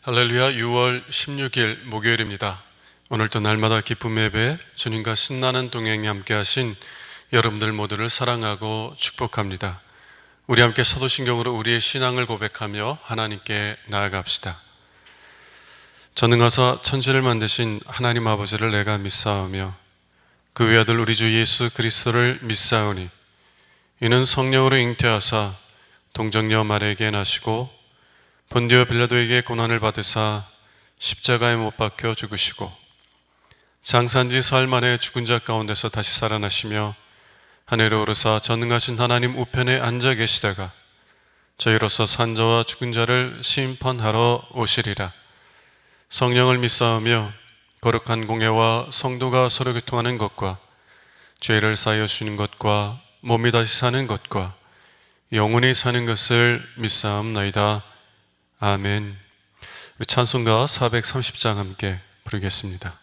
할렐루야. 6월 16일 목요일입니다. 오늘도 날마다 기쁨 예배, 주님과 신나는 동행에 함께 하신 여러분들 모두를 사랑하고 축복합니다. 우리 함께 사도신경으로 우리의 신앙을 고백하며 하나님께 나아갑시다. 전능하사 천지를 만드신 하나님 아버지를 내가 믿사오며 그 외아들 우리 주 예수 그리스도를 믿사오니 이는 성령으로 잉태하사 동정녀 마리아에게 나시고 본디오 빌라도에게 고난을 받으사 십자가에 못 박혀 죽으시고 장사한지 사흘 만에 죽은 자 가운데서 다시 살아나시며 하늘에 오르사 전능하신 하나님 우편에 앉아 계시다가 저희로서 산자와 죽은 자를 심판하러 오시리라. 성령을 믿사오며 거룩한 공예와 성도가 서로 교통하는 것과 죄를 사하여 주는 것과 몸이 다시 사는 것과 영원히 사는 것을 믿사옵나이다. 아멘. 우리 찬송가 430장 함께 부르겠습니다.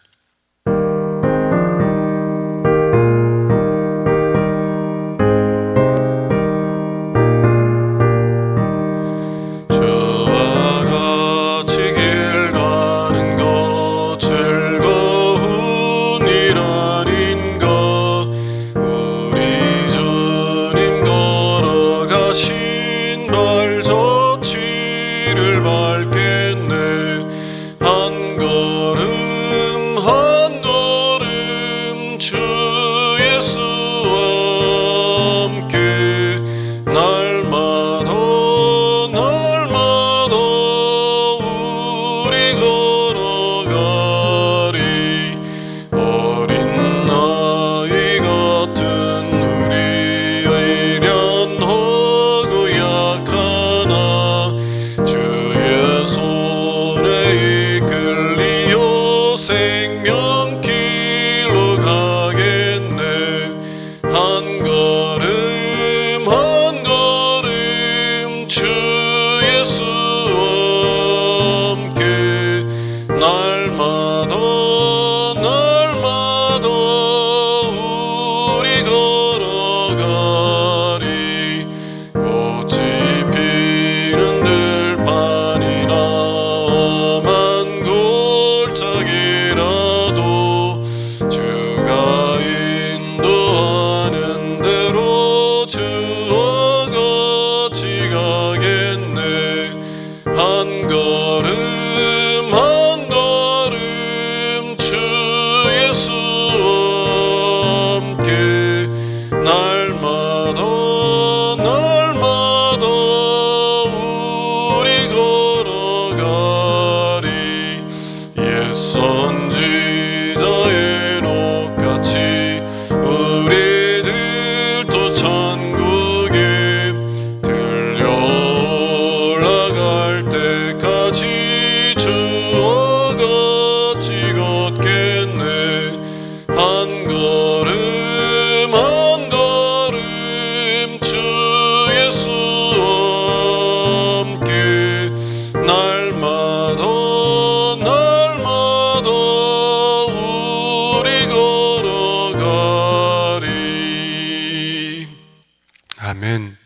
아멘.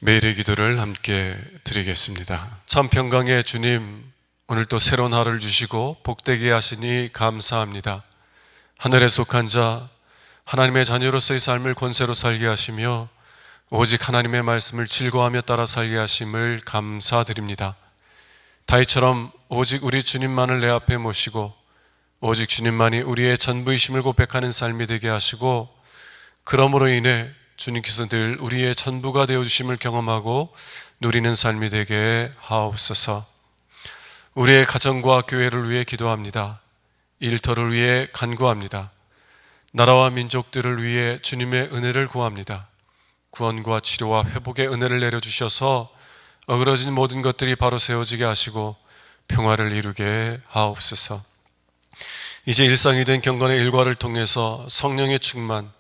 매일의 기도를 함께 드리겠습니다. 참 평강의 주님, 오늘 또 새로운 하루를 주시고 복되게 하시니 감사합니다. 하늘에 속한 자, 하나님의 자녀로서의 삶을 권세로 살게 하시며 오직 하나님의 말씀을 즐거워하며 따라 살게 하심을 감사드립니다. 다윗처럼 오직 우리 주님만을 내 앞에 모시고 오직 주님만이 우리의 전부이심을 고백하는 삶이 되게 하시고, 그러므로 인해 주님께서 늘 우리의 전부가 되어주심을 경험하고 누리는 삶이 되게 하옵소서. 우리의 가정과 교회를 위해 기도합니다. 일터를 위해 간구합니다. 나라와 민족들을 위해 주님의 은혜를 구합니다. 구원과 치료와 회복의 은혜를 내려주셔서 어그러진 모든 것들이 바로 세워지게 하시고 평화를 이루게 하옵소서. 이제 일상이 된 경건의 일과를 통해서 성령의 충만,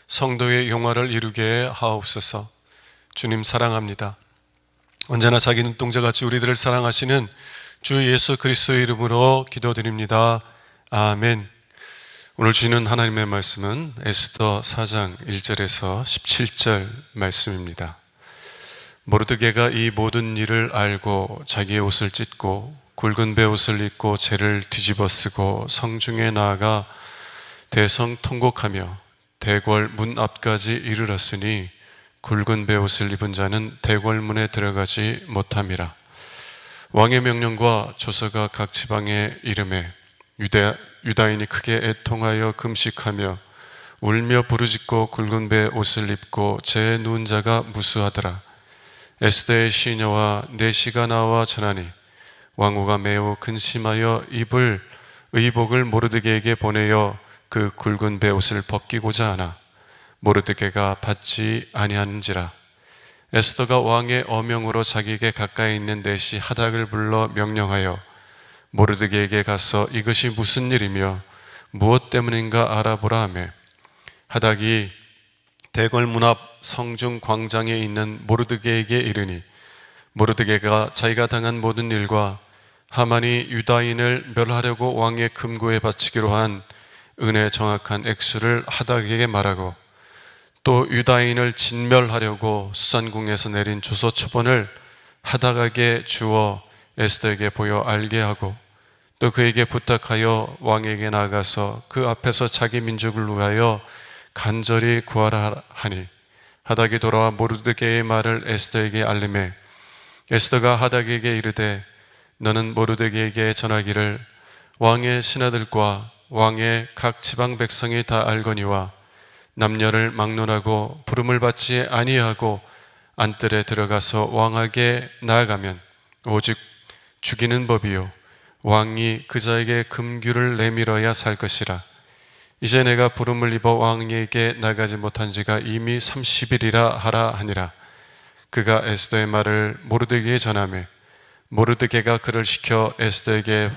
성도의 용화를 이루게 하옵소서. 주님 사랑합니다. 언제나 자기 눈동자같이 우리들을 사랑하시는 주 예수 그리스도의 이름으로 기도드립니다. 아멘. 오늘 주시는 하나님의 말씀은 에스더 4장 1절에서 17절 말씀입니다. 모르드게가 이 모든 일을 알고 자기의 옷을 찢고 굵은 베옷을 입고 재를 뒤집어 쓰고 성중에 나아가 대성 통곡하며 대궐 문 앞까지 이르렀으니 굵은 베옷을 입은 자는 대궐문에 들어가지 못함이라. 왕의 명령과 조서가 각 지방에 이름에 유다인이 크게 애통하여 금식하며 울며 부르짖고 굵은 베옷을 입고 재 누운 자가 무수하더라. 에스더의 시녀와 내시가 나와 전하니 왕후가 매우 근심하여 입을 의복을 모르드게에게 보내어 그 굵은 베옷을 벗기고자 하나 모르드게가 받지 아니하는지라. 에스더가 왕의 어명으로 자기에게 가까이 있는 내시 하닥을 불러 명령하여 모르드게에게 가서 이것이 무슨 일이며 무엇 때문인가 알아보라 하며 하닥이 대궐 문 앞 성중 광장에 있는 모르드게에게 이르니 모르드게가 자기가 당한 모든 일과 하만이 유다인을 멸하려고 왕의 금고에 바치기로 한 은의 정확한 액수를 하닥에게 말하고 또 유다인을 진멸하려고 수산궁에서 내린 조서 초본을 하닥에게 주어 에스더에게 보여 알게 하고 또 그에게 부탁하여 왕에게 나아가서 그 앞에서 자기 민족을 위하여 간절히 구하라 하니 하닥이 돌아와 모르드게의 말을 에스더에게 알림해 에스더가 하닥에게 이르되 너는 모르드게에게 전하기를 왕의 신하들과 왕의 각 지방 백성이 다 알거니와 남녀를 막론하고 부름을 받지 아니하고 안뜰에 들어가서 왕에게 나아가면 오직 죽이는 법이요 왕이 그자에게 금규를 내밀어야 살 것이라. 이제 내가 부름을 입어 왕에게 나가지 못한 지가 이미 30일이라 하라 하니라. 그가 에스더의 말을 모르드게에 전하며 모르드게가 그를 시켜 에스더에게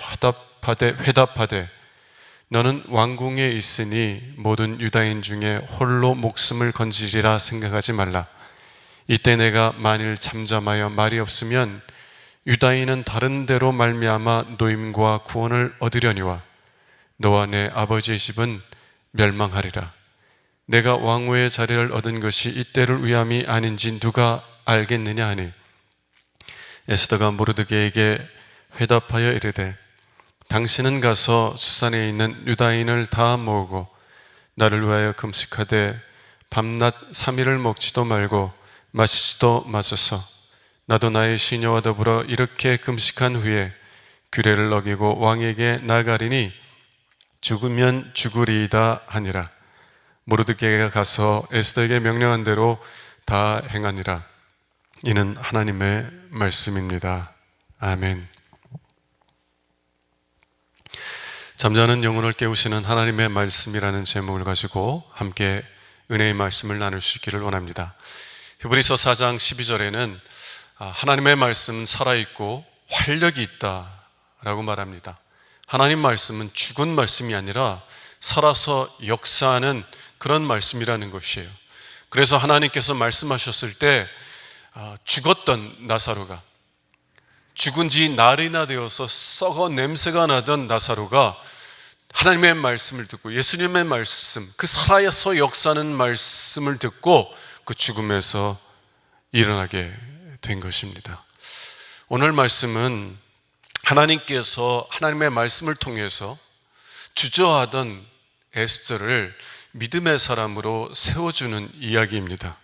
회답하되 너는 왕궁에 있으니 모든 유다인 중에 홀로 목숨을 건지리라 생각하지 말라. 이때 내가 만일 잠잠하여 말이 없으면 유다인은 다른 데로 말미암아 노임과 구원을 얻으려니와 너와 내 아버지의 집은 멸망하리라. 내가 왕후의 자리를 얻은 것이 이때를 위함이 아닌지 누가 알겠느냐 하니 에스더가 모르드게에게 회답하여 이르되 당신은 가서 수산에 있는 유다인을 다 모으고 나를 위하여 금식하되 밤낮 3일을 먹지도 말고 마시지도 마소서. 나도 나의 시녀와 더불어 이렇게 금식한 후에 규례를 어기고 왕에게 나가리니 죽으면 죽으리이다 하니라. 모르드게가 가서 에스더에게 명령한 대로 다 행하니라. 이는 하나님의 말씀입니다. 아멘. 잠자는 영혼을 깨우시는 하나님의 말씀이라는 제목을 가지고 함께 은혜의 말씀을 나눌 수 있기를 원합니다. 히브리서 4장 12절에는 하나님의 말씀은 살아있고 활력이 있다라고 말합니다. 하나님 말씀은 죽은 말씀이 아니라 살아서 역사하는 그런 말씀이라는 것이에요. 그래서 하나님께서 말씀하셨을 때 죽었던 나사로가, 죽은 지 날이나 되어서 썩어 냄새가 나던 나사로가 하나님의 말씀을 듣고 예수님의 말씀, 그 살아서 역사하는 말씀을 듣고 그 죽음에서 일어나게 된 것입니다. 오늘 말씀은 하나님께서 하나님의 말씀을 통해서 주저하던 에스더를 믿음의 사람으로 세워주는 이야기입니다.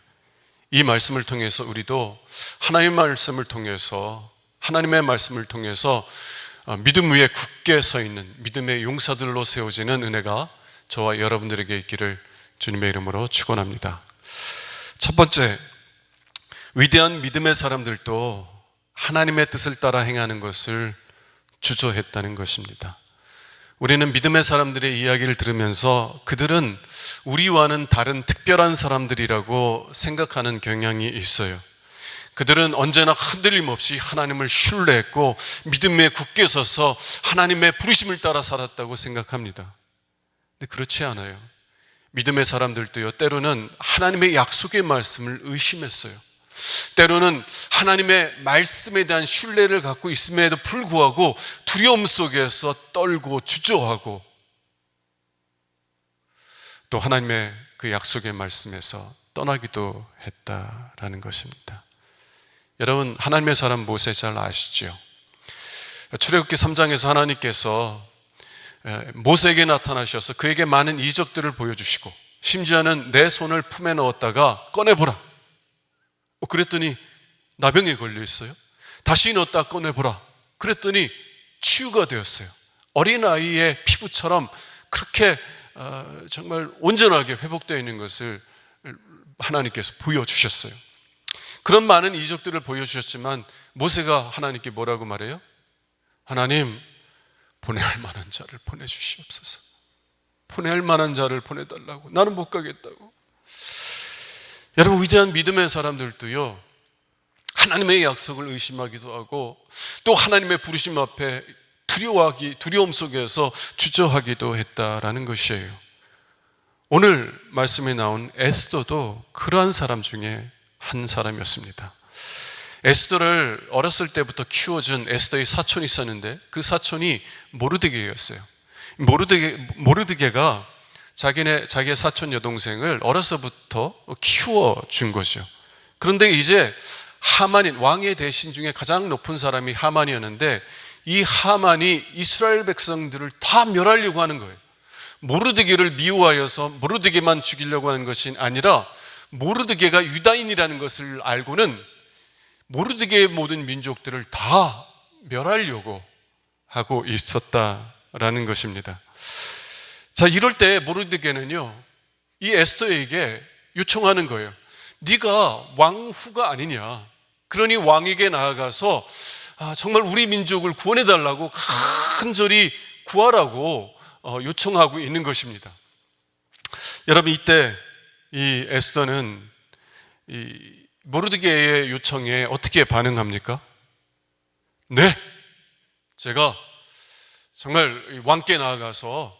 이 말씀을 통해서 우리도 하나님의 말씀을 통해서 믿음 위에 굳게 서 있는 믿음의 용사들로 세워지는 은혜가 저와 여러분들에게 있기를 주님의 이름으로 축원합니다. 첫 번째, 위대한 믿음의 사람들도 하나님의 뜻을 따라 행하는 것을 주저했다는 것입니다. 우리는 믿음의 사람들의 이야기를 들으면서 그들은 우리와는 다른 특별한 사람들이라고 생각하는 경향이 있어요. 그들은 언제나 흔들림 없이 하나님을 신뢰했고 믿음에 굳게 서서 하나님의 부르심을 따라 살았다고 생각합니다. 근데 그렇지 않아요. 믿음의 사람들도요, 때로는 하나님의 약속의 말씀을 의심했어요. 때로는 하나님의 말씀에 대한 신뢰를 갖고 있음에도 불구하고 두려움 속에서 떨고 주저하고 또 하나님의 그 약속의 말씀에서 떠나기도 했다라는 것입니다. 여러분, 하나님의 사람 모세 잘 아시죠? 출애굽기 3장에서 하나님께서 모세에게 나타나셔서 그에게 많은 이적들을 보여주시고 심지어는 내 손을 품에 넣었다가 꺼내보라. 그랬더니 나병에 걸려 있어요. 다시 넣었다 꺼내보라. 그랬더니 치유가 되었어요. 어린아이의 피부처럼 그렇게 정말 온전하게 회복되어 있는 것을 하나님께서 보여주셨어요. 그런 많은 이적들을 보여주셨지만 모세가 하나님께 뭐라고 말해요? 하나님, 보내할 만한 자를 보내주시옵소서. 보낼 만한 자를 보내달라고. 나는 못 가겠다고. 여러분, 위대한 믿음의 사람들도요, 하나님의 약속을 의심하기도 하고 또 하나님의 부르심 앞에 두려움 속에서 주저하기도 했다라는 것이에요. 오늘 말씀에 나온 에스더도 그러한 사람 중에 한 사람이었습니다. 에스더를 어렸을 때부터 키워준 에스더의 사촌이 있었는데 그 사촌이 모르드게였어요. 모르드게가 자기의 사촌 여동생을 어려서부터 키워준 거죠. 그런데 이제 하만인, 왕의 대신 중에 가장 높은 사람이 하만이었는데 이 하만이 이스라엘 백성들을 다 멸하려고 하는 거예요. 모르드게를 미워하여서 모르드게만 죽이려고 하는 것이 아니라 모르드게가 유다인이라는 것을 알고는 모르드게의 모든 민족들을 다 멸하려고 하고 있었다라는 것입니다. 자, 이럴 때 모르드게는요, 이 에스더에게 요청하는 거예요. 네가 왕후가 아니냐. 그러니 왕에게 나아가서 정말 우리 민족을 구원해달라고 간절히 구하라고 요청하고 있는 것입니다. 여러분, 이때 이 에스더는 이 모르드게의 요청에 어떻게 반응합니까? 네, 제가 정말 왕께 나아가서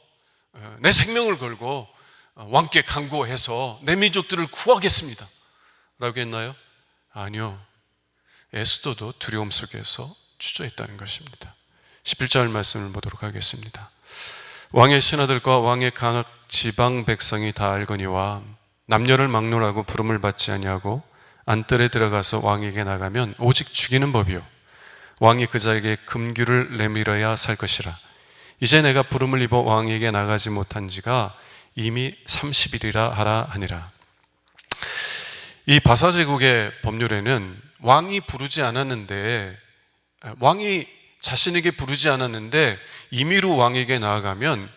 내 생명을 걸고 왕께 간구해서 내 민족들을 구하겠습니다 라고 했나요? 아니요. 에스더도 두려움 속에서 주저했다는 것입니다. 11절 말씀을 보도록 하겠습니다. 왕의 신하들과 왕의 각 지방 백성이 다 알거니와 남녀를 막론하고 부름을 받지 아니하고 안뜰에 들어가서 왕에게 나가면 오직 죽이는 법이요 왕이 그 자에게 금규를 내밀어야 살 것이라. 이제 내가 부름을 입어 왕에게 나가지 못한 지가 이미 30일이라 하라 하니라. 이 바사제국의 법률에는 왕이 자신에게 부르지 않았는데 임의로 왕에게 나아가면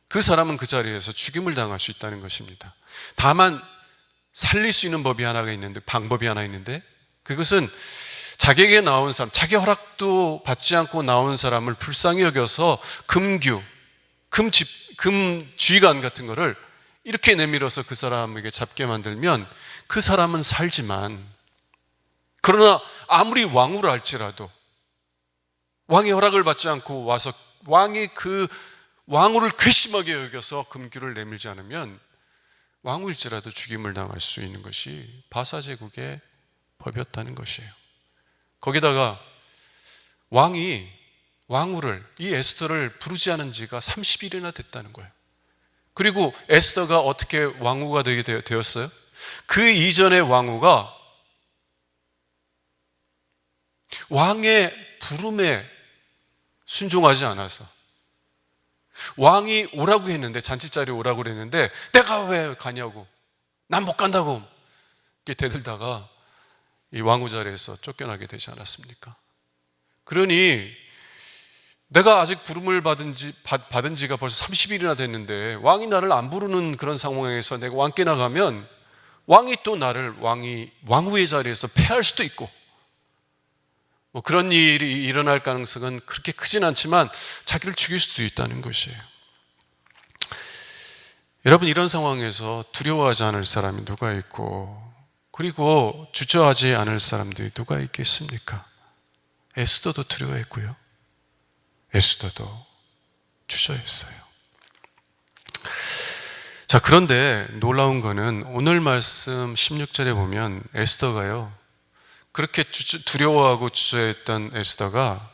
그 사람은 그 자리에서 죽임을 당할 수 있다는 것입니다. 다만 살릴 수 있는 방법이 하나 있는데 그것은 자기에게 나온 사람, 자기 허락도 받지 않고 나온 사람을 불쌍히 여겨서 금쥐관 같은 거를 이렇게 내밀어서 그 사람에게 잡게 만들면 그 사람은 살지만, 그러나 아무리 왕후라 할지라도 왕의 허락을 받지 않고 와서 왕이 그 왕후를 괘씸하게 여겨서 금규를 내밀지 않으면 왕후일지라도 죽임을 당할 수 있는 것이 바사제국의 법이었다는 것이에요. 거기다가 왕이 왕후를, 이 에스더를 부르지 않은 지가 30일이나 됐다는 거예요. 그리고 에스더가 어떻게 왕후가 되게 되었어요? 그 이전의 왕후가 왕의 부름에 순종하지 않아서 왕이 오라고 했는데, 잔치자리에 오라고 그랬는데 내가 왜 가냐고, 난 못 간다고 이렇게 대들다가 이 왕후 자리에서 쫓겨나게 되지 않았습니까? 그러니 내가 아직 부름을 받은 지가 벌써 30일이나 됐는데 왕이 나를 안 부르는 그런 상황에서 내가 왕께 나가면 왕이 또 나를 왕후의 자리에서 폐할 수도 있고, 뭐 그런 일이 일어날 가능성은 그렇게 크진 않지만 자기를 죽일 수도 있다는 것이에요. 여러분, 이런 상황에서 두려워하지 않을 사람이 누가 있고, 그리고 주저하지 않을 사람들이 누가 있겠습니까? 에스더도 두려워했고요, 에스더도 주저했어요. 자, 그런데 놀라운 거는 오늘 말씀 16절에 보면 에스더가요, 그렇게 두려워하고 주저했던 에스더가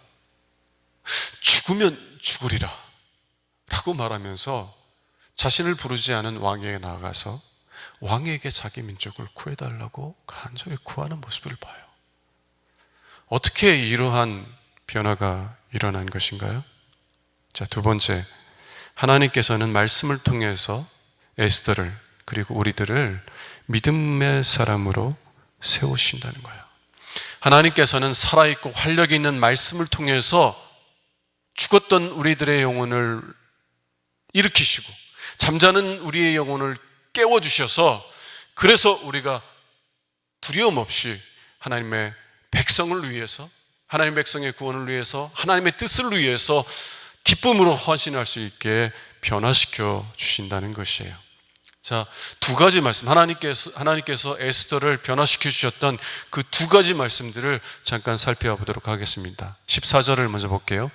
죽으면 죽으리라 라고 말하면서 자신을 부르지 않은 왕에게 나아가서 왕에게 자기 민족을 구해달라고 간절히 구하는 모습을 봐요. 어떻게 이러한 변화가 일어난 것인가요? 자, 두 번째, 하나님께서는 말씀을 통해서 에스더를 그리고 우리들을 믿음의 사람으로 세우신다는 거예요. 하나님께서는 살아있고 활력 있는 말씀을 통해서 죽었던 우리들의 영혼을 일으키시고 잠자는 우리의 영혼을 깨워주셔서 그래서 우리가 두려움 없이 하나님의 백성을 위해서, 하나님의 백성의 구원을 위해서, 하나님의 뜻을 위해서 기쁨으로 헌신할 수 있게 변화시켜 주신다는 것이에요. 자, 두 가지 말씀, 하나님께서 에스더를 변화시켜 주셨던 그 두 가지 말씀들을 잠깐 살펴보도록 하겠습니다. 14절을 먼저 볼게요.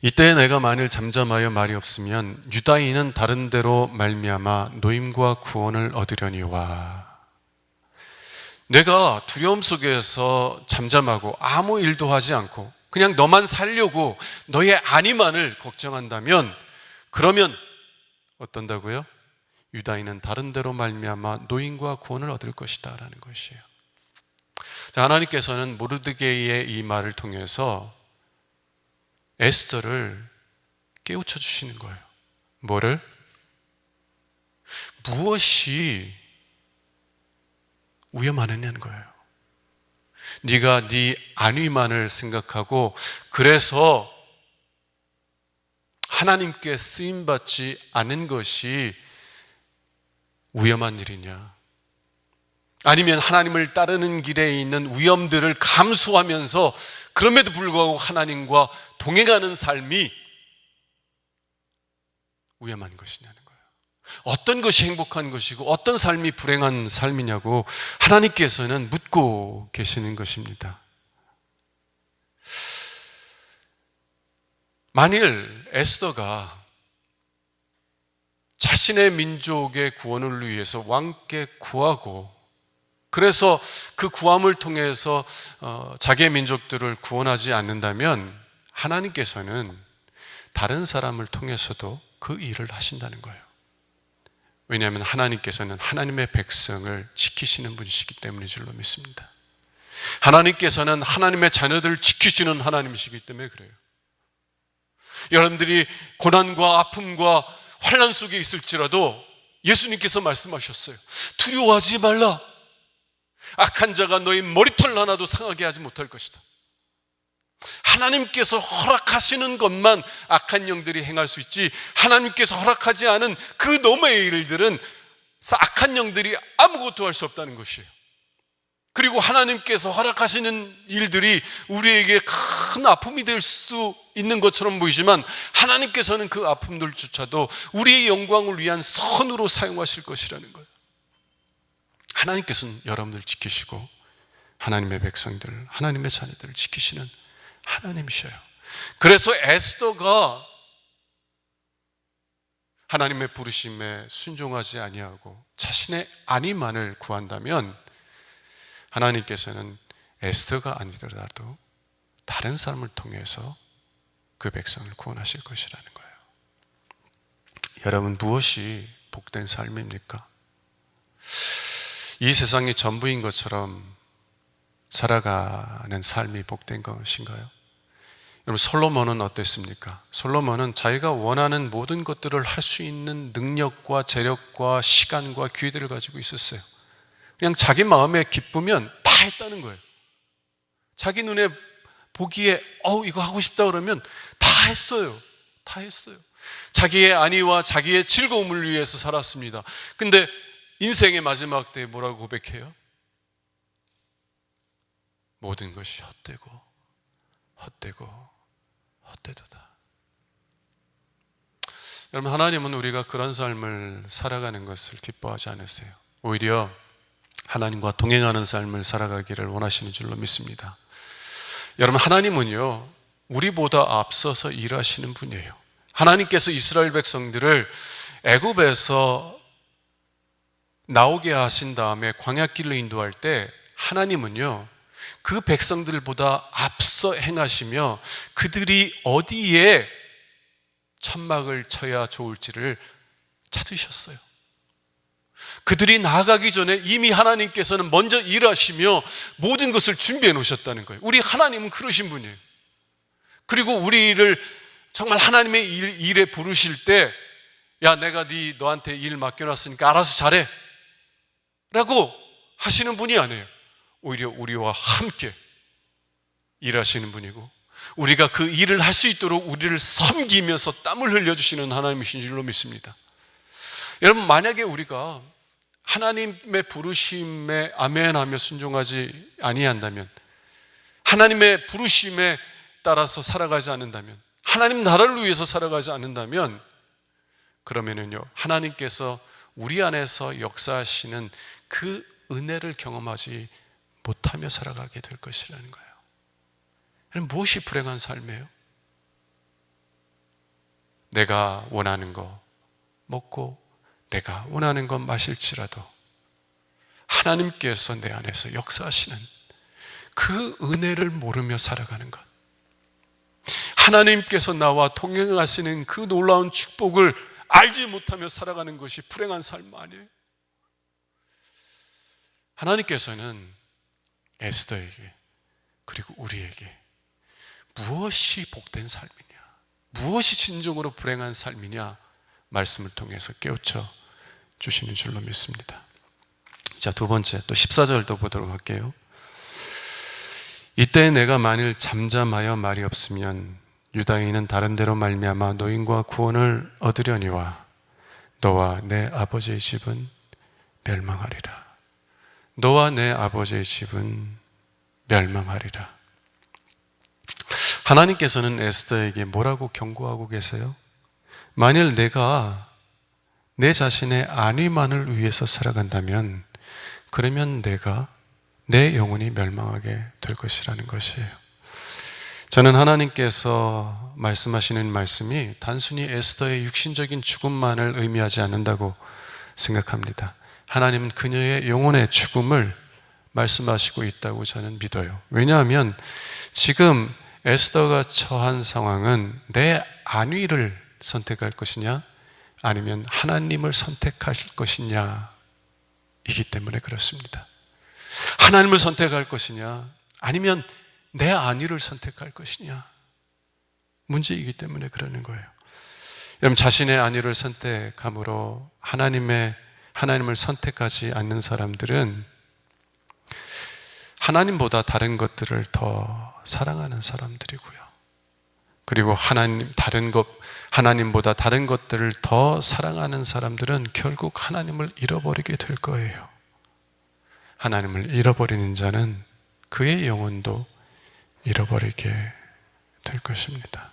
이때 내가 만일 잠잠하여 말이 없으면 유다인은 다른 데로 말미암아 노임과 구원을 얻으려니와. 내가 두려움 속에서 잠잠하고 아무 일도 하지 않고 그냥 너만 살려고 너의 안위만을 걱정한다면 그러면 어떤다고요? 유다인은 다른 데로 말미암아 노임과 구원을 얻을 것이다 라는 것이에요. 자, 하나님께서는 모르드게이의 이 말을 통해서 에스더를 깨우쳐 주시는 거예요. 뭐를? 무엇이 위험하느냐는 거예요. 네가 네 안위만을 생각하고 그래서 하나님께 쓰임받지 않은 것이 위험한 일이냐? 아니면 하나님을 따르는 길에 있는 위험들을 감수하면서 그럼에도 불구하고 하나님과 동행하는 삶이 위험한 것이냐는 거예요. 어떤 것이 행복한 것이고 어떤 삶이 불행한 삶이냐고 하나님께서는 묻고 계시는 것입니다. 만일 에스더가 자신의 민족의 구원을 위해서 왕께 구하고 그래서 그 구함을 통해서 자기의 민족들을 구원하지 않는다면 하나님께서는 다른 사람을 통해서도 그 일을 하신다는 거예요. 왜냐하면 하나님께서는 하나님의 백성을 지키시는 분이시기 때문인 줄로 믿습니다. 하나님께서는 하나님의 자녀들을 지키시는 하나님이시기 때문에 그래요. 여러분들이 고난과 아픔과 환난 속에 있을지라도 예수님께서 말씀하셨어요. 두려워하지 말라. 악한 자가 너희 머리털 하나도 상하게 하지 못할 것이다. 하나님께서 허락하시는 것만 악한 영들이 행할 수 있지 하나님께서 허락하지 않은 그 너머의 일들은 악한 영들이 아무것도 할 수 없다는 것이에요. 그리고 하나님께서 허락하시는 일들이 우리에게 큰 아픔이 될 수 있는 것처럼 보이지만 하나님께서는 그 아픔들조차도 우리의 영광을 위한 선으로 사용하실 것이라는 거예요. 하나님께서는 여러분들 지키시고 하나님의 백성들, 하나님의 자녀들을 지키시는 하나님이셔요. 그래서 에스더가 하나님의 부르심에 순종하지 아니하고 자신의 안위만을 구한다면 하나님께서는 에스더가 아니더라도 다른 사람을 통해서 그 백성을 구원하실 것이라는 거예요. 여러분, 무엇이 복된 삶입니까? 이 세상이 전부인 것처럼 살아가는 삶이 복된 것인가요? 여러분, 솔로몬은 어땠습니까? 솔로몬은 자기가 원하는 모든 것들을 할 수 있는 능력과 재력과 시간과 기회들을 가지고 있었어요. 그냥 자기 마음에 기쁘면 다 했다는 거예요. 자기 눈에 보기에 이거 하고 싶다 그러면 다 했어요. 다 했어요. 자기의 안위와 자기의 즐거움을 위해서 살았습니다. 근데 인생의 마지막 때에 뭐라고 고백해요? 모든 것이 헛되고 헛되도다. 여러분, 하나님은 우리가 그런 삶을 살아가는 것을 기뻐하지 않으세요. 오히려 하나님과 동행하는 삶을 살아가기를 원하시는 줄로 믿습니다. 여러분, 하나님은요 우리보다 앞서서 일하시는 분이에요. 하나님께서 이스라엘 백성들을 애굽에서 나오게 하신 다음에 광야길로 인도할 때 하나님은요 그 백성들보다 앞서 행하시며 그들이 어디에 천막을 쳐야 좋을지를 찾으셨어요. 그들이 나아가기 전에 이미 하나님께서는 먼저 일하시며 모든 것을 준비해 놓으셨다는 거예요. 우리 하나님은 그러신 분이에요. 그리고 우리를 정말 하나님의 일에 부르실 때, 야, 내가 너한테 일 맡겨놨으니까 알아서 잘해 라고 하시는 분이 아니에요. 오히려 우리와 함께 일하시는 분이고, 우리가 그 일을 할 수 있도록 우리를 섬기면서 땀을 흘려주시는 하나님이신 줄로 믿습니다. 여러분, 만약에 우리가 하나님의 부르심에 아멘하며 순종하지 아니한다면, 하나님의 부르심에 따라서 살아가지 않는다면, 하나님 나라를 위해서 살아가지 않는다면, 그러면은요, 하나님께서 우리 안에서 역사하시는 그 은혜를 경험하지 못하며 살아가게 될 것이라는 거예요. 무엇이 불행한 삶이에요? 내가 원하는 거 먹고 내가 원하는 것 마실지라도 하나님께서 내 안에서 역사하시는 그 은혜를 모르며 살아가는 것, 하나님께서 나와 동행하시는 그 놀라운 축복을 알지 못하며 살아가는 것이 불행한 삶 아니에요? 하나님께서는 에스더에게 그리고 우리에게 무엇이 복된 삶이냐, 무엇이 진정으로 불행한 삶이냐 말씀을 통해서 깨우쳐 주시는 줄로 믿습니다. 자, 두 번째, 또 14절도 보도록 할게요. 이때 내가 만일 잠잠하여 말이 없으면 유다인은 다른 데로 말미암아 노임과 구원을 얻으려니와 너와 내 아버지의 집은 멸망하리라. 너와 내 아버지의 집은 멸망하리라. 하나님께서는 에스더에게 뭐라고 경고하고 계세요? 만일 내가 내 자신의 안위만을 위해서 살아간다면 그러면 내 영혼이 멸망하게 될 것이라는 것이에요. 저는 하나님께서 말씀하시는 말씀이 단순히 에스더의 육신적인 죽음만을 의미하지 않는다고 생각합니다. 하나님은 그녀의 영혼의 죽음을 말씀하시고 있다고 저는 믿어요. 왜냐하면 지금 에스더가 처한 상황은 내 안위를 선택할 것이냐 아니면 하나님을 선택하실 것이냐 이기 때문에 그렇습니다. 하나님을 선택할 것이냐 아니면 내 안위를 선택할 것이냐 문제이기 때문에 그러는 거예요. 여러분, 자신의 안위를 선택함으로 하나님을 선택하지 않는 사람들은 하나님보다 다른 것들을 더 사랑하는 사람들이고요. 그리고 하나님보다 다른 것들을 더 사랑하는 사람들은 결국 하나님을 잃어버리게 될 거예요. 하나님을 잃어버리는 자는 그의 영혼도 잃어버리게 될 것입니다.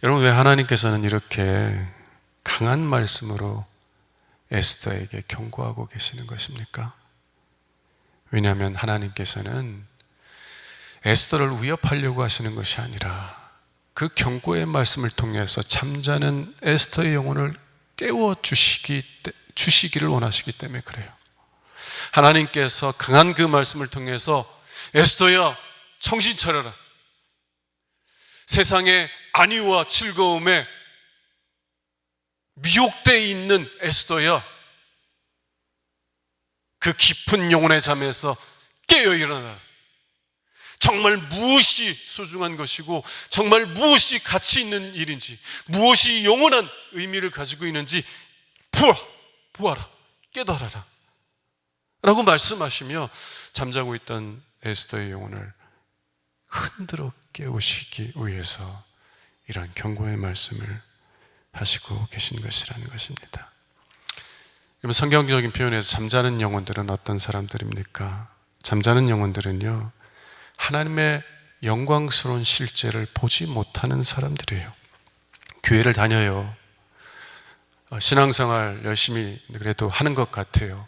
여러분, 왜 하나님께서는 이렇게 강한 말씀으로 에스더에게 경고하고 계시는 것입니까? 왜냐하면 하나님께서는 에스더를 위협하려고 하시는 것이 아니라 그 경고의 말씀을 통해서 잠자는 에스더의 영혼을 깨워 주시기를 원하시기 때문에 그래요. 하나님께서 강한 그 말씀을 통해서 에스더야, 정신 차려라. 세상의 안위와 즐거움에 미혹되어 있는 에스더야, 그 깊은 영혼의 잠에서 깨어 일어나라. 정말 무엇이 소중한 것이고 정말 무엇이 가치 있는 일인지, 무엇이 영원한 의미를 가지고 있는지 보아라, 깨달아라 라고 말씀하시며 잠자고 있던 에스더의 영혼을 흔들어 깨우시기 위해서 이런 경고의 말씀을 하시고 계신 것이라는 것입니다. 그러면 성경적인 표현에서 잠자는 영혼들은 어떤 사람들입니까? 잠자는 영혼들은요, 하나님의 영광스러운 실제를 보지 못하는 사람들이에요. 교회를 다녀요. 신앙생활 열심히 그래도 하는 것 같아요.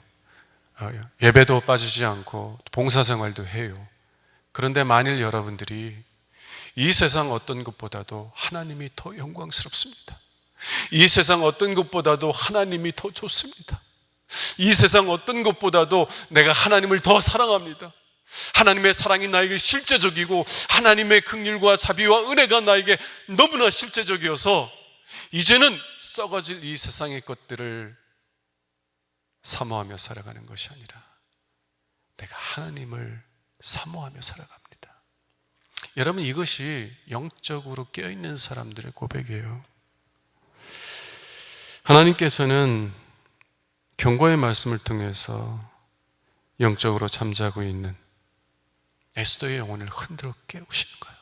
예배도 빠지지 않고 봉사생활도 해요. 그런데 만일 여러분들이 이 세상 어떤 것보다도 하나님이 더 영광스럽습니다. 이 세상 어떤 것보다도 하나님이 더 좋습니다. 이 세상 어떤 것보다도 내가 하나님을 더 사랑합니다. 하나님의 사랑이 나에게 실제적이고 하나님의 긍휼과 자비와 은혜가 나에게 너무나 실제적이어서 이제는 썩어질 이 세상의 것들을 사모하며 살아가는 것이 아니라 내가 하나님을 사모하며 살아갑니다. 여러분, 이것이 영적으로 깨어있는 사람들의 고백이에요. 하나님께서는 경고의 말씀을 통해서 영적으로 잠자고 있는 에스더의 영혼을 흔들어 깨우시는 거예요.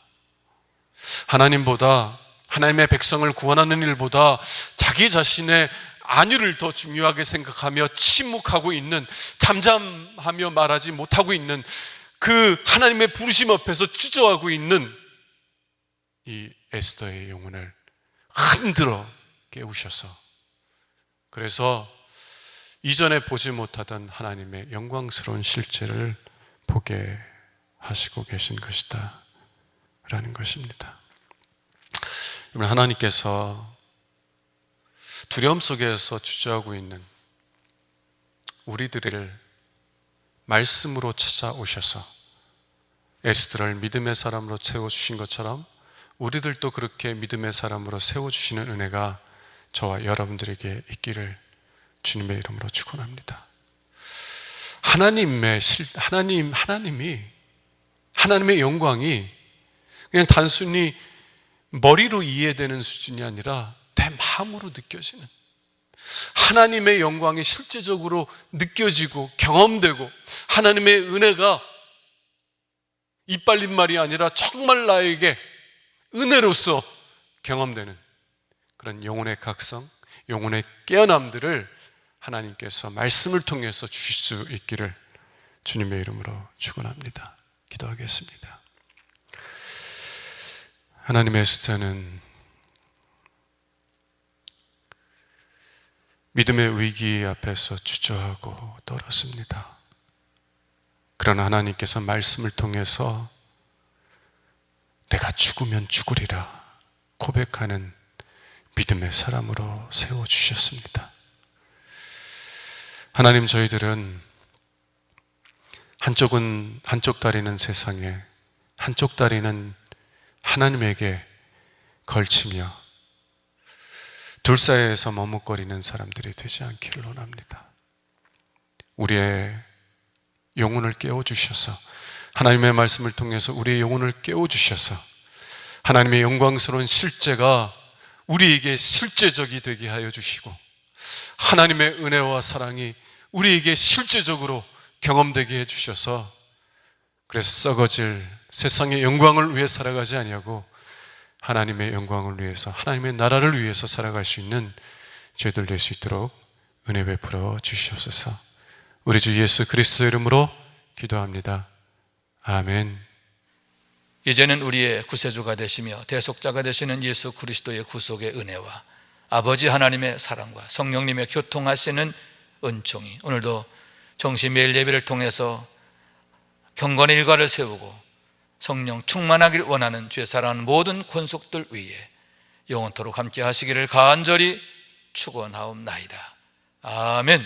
하나님보다, 하나님의 백성을 구원하는 일보다 자기 자신의 안위를 더 중요하게 생각하며 침묵하고 있는, 잠잠하며 말하지 못하고 있는 그 하나님의 부르심 앞에서 주저하고 있는 이 에스더의 영혼을 흔들어 깨우셔서, 그래서 이전에 보지 못하던 하나님의 영광스러운 실제를 보게 하시고 계신 것이다 라는 것입니다. 하나님께서 두려움 속에서 주저하고 있는 우리들을 말씀으로 찾아오셔서 에스더를 믿음의 사람으로 세워주신 것처럼 우리들도 그렇게 믿음의 사람으로 세워주시는 은혜가 저와 여러분들에게 있기를 주님의 이름으로 축원합니다. 하나님의 영광이 그냥 단순히 머리로 이해되는 수준이 아니라 내 마음으로 느껴지는, 하나님의 영광이 실제적으로 느껴지고 경험되고, 하나님의 은혜가 이빨린 말이 아니라 정말 나에게 은혜로서 경험되는 그런 영혼의 각성, 영혼의 깨어남들을 하나님께서 말씀을 통해서 주실 수 있기를 주님의 이름으로 축원합니다. 기도하겠습니다. 하나님의 에스더는 믿음의 위기 앞에서 주저하고 떨었습니다. 그러나 하나님께서 말씀을 통해서 내가 죽으면 죽으리라 고백하는 믿음의 사람으로 세워주셨습니다. 하나님, 저희들은 한쪽 다리는 세상에, 한쪽 다리는 하나님에게 걸치며 둘 사이에서 머뭇거리는 사람들이 되지 않기를 원합니다. 우리의 영혼을 깨워주셔서, 하나님의 말씀을 통해서 우리의 영혼을 깨워주셔서 하나님의 영광스러운 실제가 우리에게 실제적이 되게 하여 주시고, 하나님의 은혜와 사랑이 우리에게 실제적으로 경험되게 해주셔서, 그래서 썩어질 세상의 영광을 위해 살아가지 아니하고 하나님의 영광을 위해서, 하나님의 나라를 위해서 살아갈 수 있는 저희들 될 수 있도록 은혜 베풀어 주시옵소서. 우리 주 예수 그리스도 이름으로 기도합니다. 아멘. 이제는 우리의 구세주가 되시며 대속자가 되시는 예수 그리스도의 구속의 은혜와 아버지 하나님의 사랑과 성령님의 교통하시는 은총이 오늘도 정시 매일 예배를 통해서 경건의 일과를 세우고 성령 충만하길 원하는 죄 사랑하는 모든 권속들 위에 영원토록 함께 하시기를 간절히 축원하옵나이다. 아멘.